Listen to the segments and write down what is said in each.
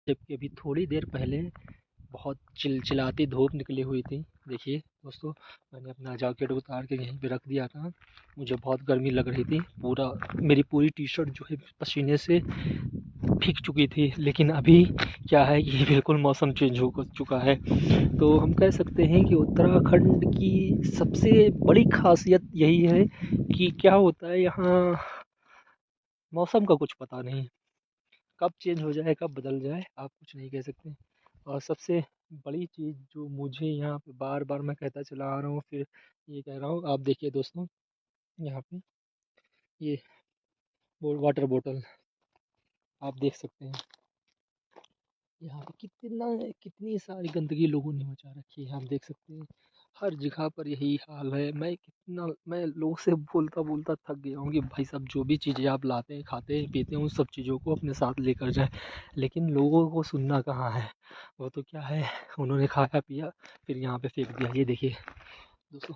जबकि अभी थोड़ी देर पहले बहुत चिलचिलाती धूप निकली हुई थी। देखिए दोस्तों, मैंने अपना जैकेट उतार के यहीं पे रख दिया था। मुझे बहुत गर्मी लग रही थी, मेरी पूरी टी-शर्ट जो है पसीने से भीग चुकी थी। लेकिन अभी क्या है कि बिल्कुल मौसम चेंज हो चुका है। तो हम कह सकते हैं कि उत्तराखंड की सबसे बड़ी ख़ासियत यही है कि क्या होता है यहाँ, मौसम का कुछ पता नहीं, कब चेंज हो जाए, कब बदल जाए, आप कुछ नहीं कह सकते। और सबसे बड़ी चीज़ जो मुझे यहाँ पे बार-बार मैं कहता चला आ रहा हूँ, फिर ये कह रहा हूँ, आप देखिए दोस्तों, यहाँ पे ये वाटर बॉटल आप देख सकते हैं। यहाँ पे कितनी सारी गंदगी लोगों ने मचा रखी है, आप देख सकते हैं। हर जगह पर यही हाल है। मैं लोगों से बोलता थक गया हूँ कि भाई साहब, जो भी चीज़ें आप लाते हैं, खाते हैं, पीते हैं, उन सब चीज़ों को अपने साथ लेकर जाएँ। लेकिन लोगों को सुनना कहाँ है। वो तो क्या है, उन्होंने खाया पिया फिर यहाँ पे फेंक दिया। ये देखिए दोस्तों,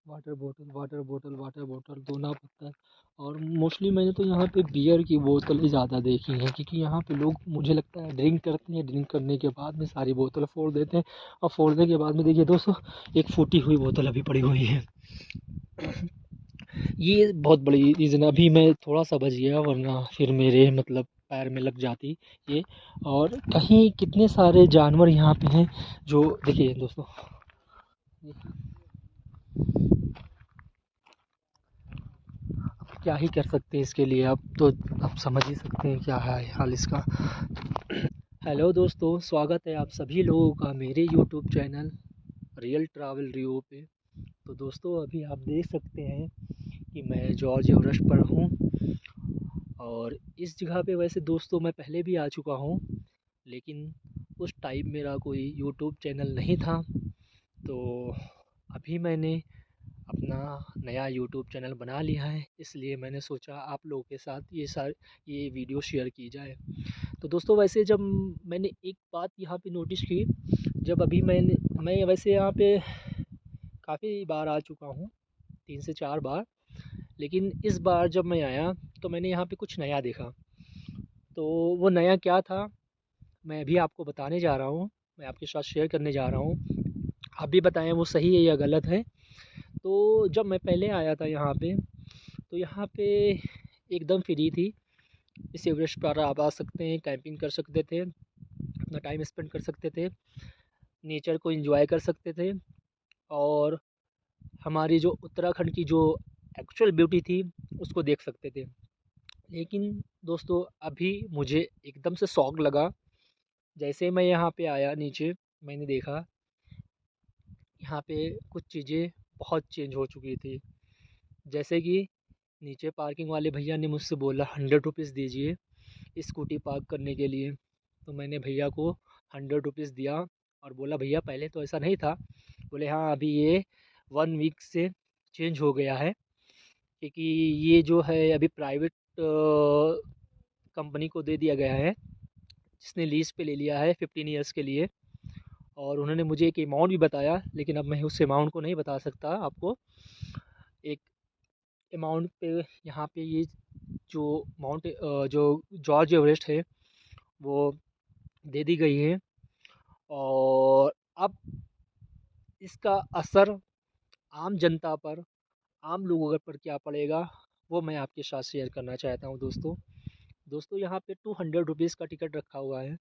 वाटर बॉटल, दोना पत्थर। और मोस्टली मैंने तो यहाँ पे बियर की बोतलें ज़्यादा देखी हैं, क्योंकि यहाँ पे लोग, मुझे लगता है, ड्रिंक करते हैं। ड्रिंक करने के बाद में सारी बोतल फोड़ देते हैं, और फोड़ने के बाद में देखिए दोस्तों, एक फूटी हुई बोतल अभी पड़ी हुई है। ये बहुत बड़ी रीज़न है। अभी मैं थोड़ा सा बच गया, वरना फिर मेरे मतलब पैर में लग जाती ये। और कहीं कितने सारे जानवर यहाँ पे हैं, जो देखिए दोस्तों, क्या ही कर सकते हैं इसके लिए। अब तो आप समझ ही सकते हैं क्या है हाल इसका। हेलो दोस्तों, स्वागत है आप सभी लोगों का मेरे YouTube channel real travel review पे। तो दोस्तों, अभी आप देख सकते हैं कि मैं जॉर्ज एवरेस्ट पर हूँ। और इस जगह पे वैसे दोस्तों मैं पहले भी आ चुका हूँ, लेकिन उस टाइम मेरा कोई यूट्यूब चैनल नहीं था। तो अभी मैंने अपना नया यूट्यूब चैनल बना लिया है, इसलिए मैंने सोचा आप लोगों के साथ ये वीडियो शेयर की जाए। तो दोस्तों, वैसे जब मैंने एक बात यहाँ पे नोटिस की, जब अभी मैं वैसे यहाँ पे काफ़ी बार आ चुका हूँ, 3 से 4 बार। लेकिन इस बार जब मैं आया तो मैंने यहाँ पे कुछ नया देखा। तो वो नया क्या था, मैं अभी आपको बताने जा रहा हूँ, मैं आपके साथ शेयर करने जा रहा हूँ। आप भी बताएं वो सही है या गलत है। तो जब मैं पहले आया था यहाँ पे, तो यहाँ पे एकदम फ्री थी। इस एवरेस्ट पर आप आ सकते हैं, कैंपिंग कर सकते थे, अपना टाइम स्पेंड कर सकते थे, नेचर को एंजॉय कर सकते थे। और हमारी जो उत्तराखंड की जो एक्चुअल ब्यूटी थी, उसको देख सकते थे। लेकिन दोस्तों, अभी मुझे एकदम से शॉक लगा। जैसे मैं यहाँ पे आया नीचे, मैंने देखा यहाँ पे कुछ चीज़ें बहुत चेंज हो चुकी थी। जैसे कि नीचे पार्किंग वाले भैया ने मुझसे बोला 100 रुपीज़ दीजिए स्कूटी पार्क करने के लिए। तो मैंने भैया को 100 रुपीज़ दिया और बोला, भैया पहले तो ऐसा नहीं था। बोले, हाँ अभी ये 1 वीक से चेंज हो गया है, क्योंकि ये जो है अभी प्राइवेट कंपनी को दे दिया गया है, जिसने लीज़ पे ले लिया है 15 ईयर्स के लिए। और उन्होंने मुझे एक अमाउंट भी बताया, लेकिन अब मैं उस अमाउंट को नहीं बता सकता आपको। एक अमाउंट पे यहाँ पे ये जो जो जॉर्ज एवरेस्ट है, वो दे दी गई है। और अब इसका असर आम जनता पर, आम लोगों पर क्या पड़ेगा, वो मैं आपके साथ शेयर करना चाहता हूँ दोस्तों। दोस्तों, यहाँ पे 200 रुपीज़ का टिकट रखा हुआ है।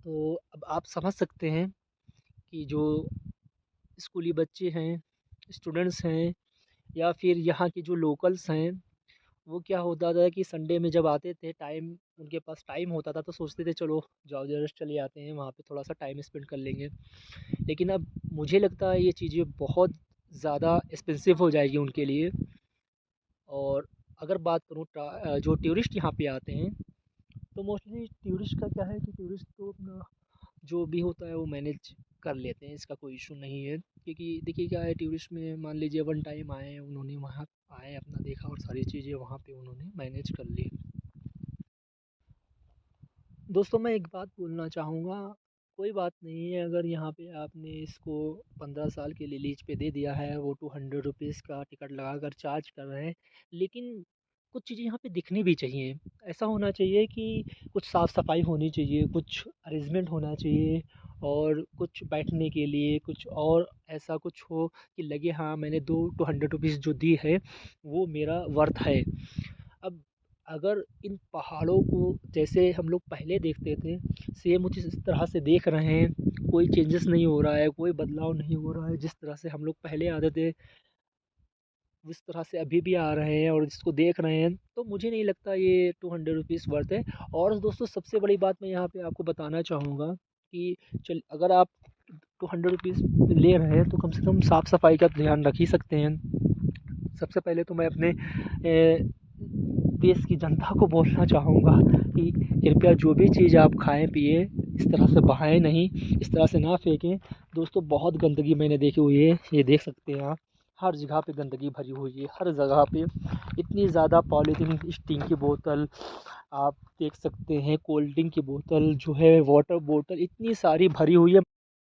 तो अब आप समझ सकते हैं कि जो स्कूली बच्चे हैं, स्टूडेंट्स हैं, या फिर यहाँ के जो लोकल्स हैं, वो क्या होता था कि संडे में जब आते थे, टाइम उनके पास टाइम होता था, तो सोचते थे चलो जॉर्ज एवरेस्ट चले आते हैं, वहाँ पे थोड़ा सा टाइम स्पेंड कर लेंगे। लेकिन अब मुझे लगता है ये चीज़ें बहुत ज़्यादा एक्सपेंसिव हो जाएगी उनके लिए। और अगर बात करूँ जो टूरिस्ट यहाँ पे आते हैं, तो मोस्टली टूरिस्ट का क्या है कि टूरिस्ट तो अपना जो भी होता है वो मैनेज कर लेते हैं, इसका कोई इशू नहीं है। क्योंकि देखिए क्या है, टूरिस्ट में मान लीजिए वन टाइम आए, उन्होंने वहाँ आए, अपना देखा और सारी चीज़ें वहाँ पे उन्होंने मैनेज कर ली। दोस्तों, मैं एक बात बोलना चाहूँगा, कोई बात नहीं है अगर यहाँ पे आपने इसको 15 साल के लिए लीज पे दे दिया है, वो 200 रुपीज़ का टिकट लगा कर चार्ज कर रहे हैं। लेकिन कुछ चीज़ें यहाँ पे दिखनी भी चाहिए। ऐसा होना चाहिए कि कुछ साफ़-सफ़ाई होनी चाहिए, कुछ अरेंजमेंट होना चाहिए और कुछ बैठने के लिए कुछ और ऐसा कुछ हो कि लगे हाँ, मैंने दो ₹200 जो दी है, वो मेरा वर्थ है। अब अगर इन पहाड़ों को जैसे हम लोग पहले देखते थे, सेम उसी इस तरह से देख रहे हैं, कोई चेंजेस नहीं हो रहा है, कोई बदलाव नहीं हो रहा है, जिस तरह से हम लोग पहले आते थे जिस तरह से अभी भी आ रहे हैं और इसको देख रहे हैं, तो मुझे नहीं लगता ये ₹200 वर्थ है। और दोस्तों सबसे बड़ी बात मैं यहाँ पे आपको बताना चाहूँगा कि चल अगर आप ₹200 ले रहे हैं तो कम से कम साफ़-सफ़ाई का ध्यान रख ही सकते हैं। सबसे पहले तो मैं अपने देश की जनता को बोलना चाहूँगा कि कृपया जो भी चीज़ आप खाएँ पिएँ, इस तरह से बहाएँ नहीं, इस तरह से ना फेंकें। दोस्तों बहुत गंदगी मैंने देखी हुई है, ये देख सकते हैं आप। हर जगह पे गंदगी भरी हुई है, हर जगह पे इतनी ज़्यादा पॉलीथीन, स्टील की बोतल आप देख सकते हैं, कोल्ड ड्रिंक की बोतल जो है, वाटर बोतल इतनी सारी भरी हुई है।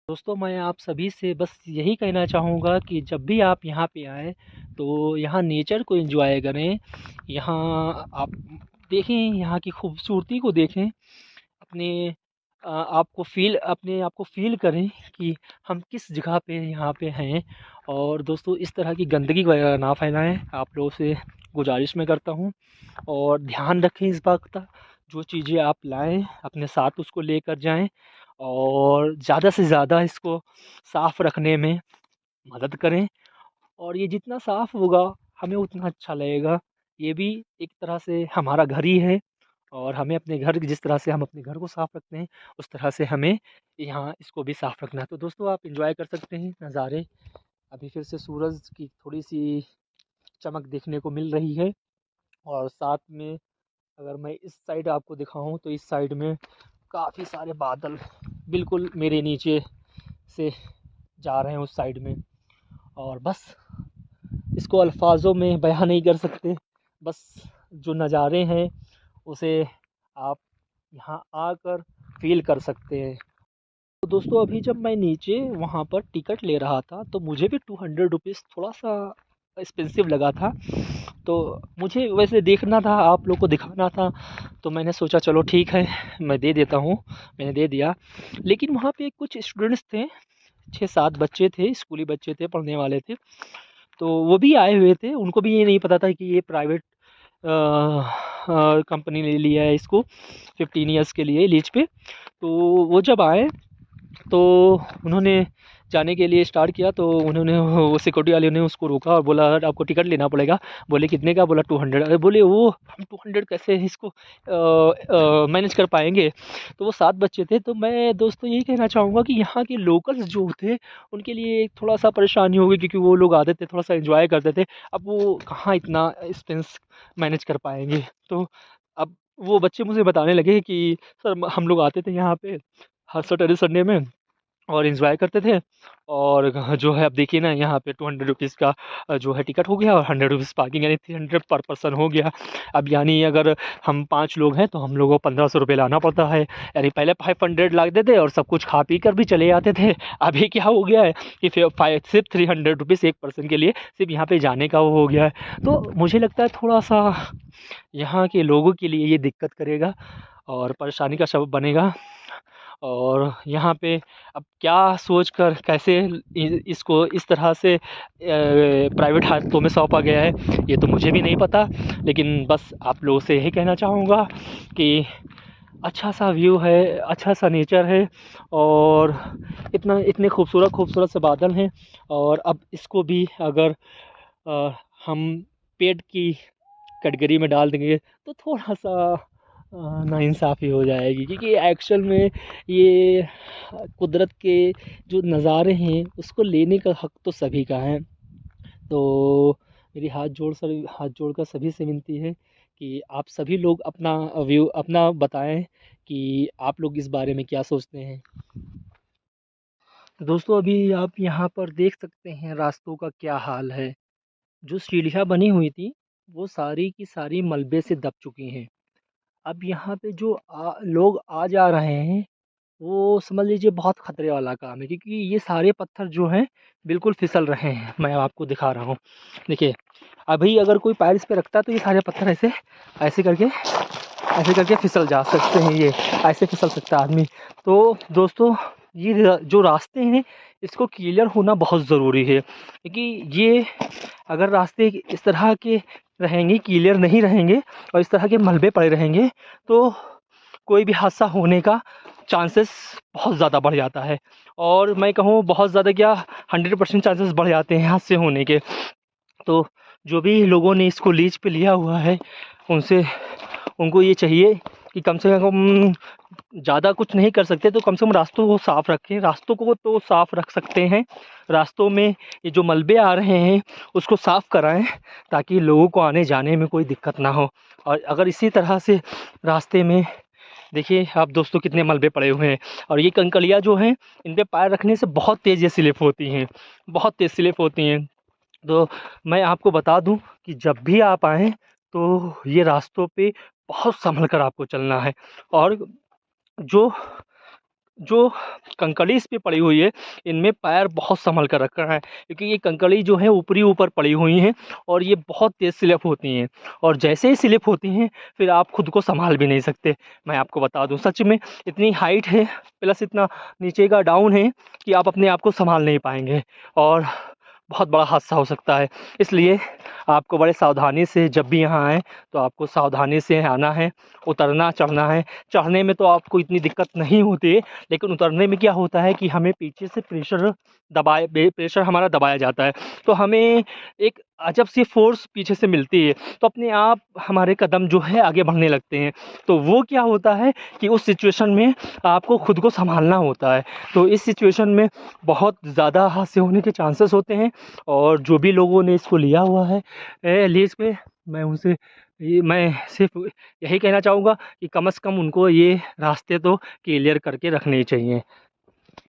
दोस्तों मैं आप सभी से बस यही कहना चाहूँगा कि जब भी आप यहाँ पे आएँ, तो यहाँ नेचर को एंजॉय करें। यहाँ आप देखें, यहाँ की खूबसूरती को देखें। अपने अपने आप को फ़ील करें कि हम किस जगह पे यहाँ पे हैं। और दोस्तों इस तरह की गंदगी वगैरह ना फैलाएँ, आप लोगों से गुज़ारिश मैं करता हूँ। और ध्यान रखें इस बात का, जो चीज़ें आप लाएँ अपने साथ उसको लेकर जाएँ और ज़्यादा से ज़्यादा इसको साफ़ रखने में मदद करें। और ये जितना साफ़ होगा हमें उतना अच्छा लगेगा। ये भी एक तरह से हमारा घर ही है और हमें अपने घर जिस तरह से हम अपने घर को साफ़ रखते हैं, उस तरह से हमें यहाँ इसको भी साफ़ रखना है। तो दोस्तों आप एन्जॉय कर सकते हैं नज़ारे। अभी फिर से सूरज की थोड़ी-सी चमक देखने को मिल रही है और साथ में अगर मैं इस साइड आपको दिखाऊँ तो इस साइड में काफ़ी सारे बादल बिल्कुल मेरे नीचे से जा रहे हैं उस साइड में। और बस इसको अल्फ़ाज़ों में बयाँ नहीं कर सकते। बस जो नज़ारे हैं उसे आप यहाँ आकर फ़ील कर सकते हैं। तो दोस्तों अभी जब मैं नीचे वहाँ पर टिकट ले रहा था तो मुझे भी ₹200 थोड़ा-सा एक्सपेंसिव लगा था। तो मुझे वैसे देखना था, आप लोग को दिखाना था, तो मैंने सोचा चलो ठीक है, मैं दे देता हूँ, मैंने दे दिया। लेकिन वहाँ पे कुछ स्टूडेंट्स थे, 6-7 बच्चे थे, स्कूली बच्चे थे, पढ़ने वाले थे। तो वो भी आए हुए थे, उनको भी ये नहीं पता था कि ये प्राइवेट कंपनी ने लिया है इसको 15 ईयर्स के लिए लीज़ पे। तो वो जब आए तो उन्होंने जाने के लिए स्टार्ट किया, तो उन्होंने वो सिक्योरिटी वाले ने उसको रोका और बोला आपको टिकट लेना पड़ेगा। बोले कितने का? बोला 200। अरे बोले वो हम 200 कैसे इसको मैनेज कर पाएँगे? तो वो 7 बच्चे थे। तो मैं दोस्तों यही कहना चाहूँगा कि यहाँ के लोकल्स जो थे उनके लिए थोड़ा-सा परेशानी हो गई, क्योंकि वो लोग आते थे, थोड़ा-सा एन्जॉय करते थे। अब वो कहाँ इतना एक्सपेंस मैनेज कर पाएँगे? तो अब वो बच्चे मुझे बताने लगे कि सर हम लोग आते थे यहाँ पे हर सैटरडे संडे में और एन्जॉय करते थे। और जो है अब देखिए ना, यहाँ पे ₹200 का जो है टिकट हो गया और ₹100 पार्किंग, यानी 300 पर पर्सन हो गया। अब यानी अगर हम 5 लोग हैं तो हम लोगों को ₹1500 लाना पड़ता है। यानी पहले 500 लाते थे और सब कुछ खा पी कर भी चले आते थे। अभी क्या हो गया है कि सिर्फ़ ₹300 एक पर्सन के लिए सिर्फ़ यहाँ पे जाने का वो हो गया है। तो मुझे लगता है थोड़ा-सा यहाँ के लोगों के लिए ये दिक्कत करेगा और परेशानी का सबब बनेगा। और यहाँ पे अब क्या सोचकर कैसे इसको इस तरह से प्राइवेट हाथों में सौंपा गया है, ये तो मुझे भी नहीं पता। लेकिन बस आप लोगों से यही कहना चाहूँगा कि अच्छा सा व्यू है, अच्छा सा नेचर है और इतने खूबसूरत से बादल हैं। और अब इसको भी अगर अ, हम पेड़ की कैटेगरी में डाल देंगे तो थोड़ा-सा नाइंसाफ़ी हो जाएगी, क्योंकि एक्चुअल में ये कुदरत के जो नज़ारे हैं उसको लेने का हक़ तो सभी का है। तो मेरी हाथ जोड़कर सभी से विनती है कि आप सभी लोग अपना व्यू अपना बताएँ कि आप लोग इस बारे में क्या सोचते हैं। दोस्तों अभी आप यहाँ पर देख सकते हैं रास्तों का क्या हाल है। जो सीढ़ियाँ बनी हुई थी वो सारी की सारी मलबे से दब चुकी हैं। अब यहाँ पे जो लोग आ जा रहे हैं वो समझ लीजिए बहुत खतरे वाला काम है, क्योंकि ये सारे पत्थर जो हैं बिल्कुल फिसल रहे हैं। मैं आपको दिखा रहा हूँ, देखिए अभी अगर कोई पैर इस पे रखता है तो ये सारे पत्थर ऐसे ऐसे करके फिसल जा सकते हैं, ये ऐसे फिसल सकता है आदमी। तो दोस्तों ये जो रास्ते हैं इसको क्लियर होना बहुत ज़रूरी है, क्योंकि ये अगर रास्ते इस तरह के रहेंगे, क्लियर नहीं रहेंगे और इस तरह के मलबे पड़े रहेंगे तो कोई भी हादसा होने का चांसेस बहुत ज़्यादा बढ़ जाता है। और मैं कहूँ बहुत ज़्यादा क्या, 100% चांसेस बढ़ जाते हैं हादसे होने के। तो जो भी लोगों ने इसको लीज पे लिया हुआ है उनसे उनको ये चाहिए कि कम से कम ज़्यादा कुछ नहीं कर सकते तो कम से कम रास्तों को साफ़ रखें। रास्तों को तो साफ़ रख सकते हैं, रास्तों में ये जो मलबे आ रहे हैं उसको साफ़ कराएं ताकि लोगों को आने जाने में कोई दिक्कत ना हो। और अगर इसी तरह से रास्ते में देखिए आप दोस्तों कितने मलबे पड़े हुए हैं, और ये कंकड़ियाँ जो हैं इन पे पैर रखने से बहुत तेज़ ये स्लिप होती हैं, बहुत तेज़ स्लिप होती हैं। तो मैं आपको बता दूं कि जब भी आप आएँ तो ये रास्तों पे बहुत सँभल कर आपको चलना है। और जो जो कंकड़ी इस पे पड़ी हुई है इनमें पैर बहुत सँभल कर रखना है, क्योंकि ये कंकड़ी जो है ऊपरी ऊपर पड़ी हुई हैं और ये बहुत तेज़ स्लिप होती हैं, और जैसे ही स्लिप होती हैं फिर आप खुद को सँभाल भी नहीं सकते। मैं आपको बता दूँ सच में इतनी हाइट है प्लस इतना नीचे का डाउन है कि आप अपने आप को सँभाल नहीं पाएँगे और बहुत बड़ा हादसा हो सकता है। इसलिए आपको बड़े सावधानी से जब भी यहाँ आएँ तो आपको सावधानी से आना है, उतरना चढ़ना है। चढ़ने में तो आपको इतनी दिक्कत नहीं होती है, लेकिन उतरने में क्या होता है कि हमें पीछे से प्रेशर हमारा दबाया जाता है, तो हमें एक अजब सी फ़ोर्स पीछे से मिलती है, तो अपने आप हमारे कदम जो है आगे बढ़ने लगते हैं। तो वो क्या होता है कि उस सिचुएशन में आपको खुद को सँभालना होता है। तो इस सिचुएशन में बहुत ज़्यादा हादसे होने के चांसेस होते हैं, और जो भी लोगों ने इसको लिया हुआ है लीज़ पे, मैं सिर्फ़ यही कहना चाहूँगा कि कम से कम उनको ये रास्ते तो क्लियर करके रखने ही चाहिए।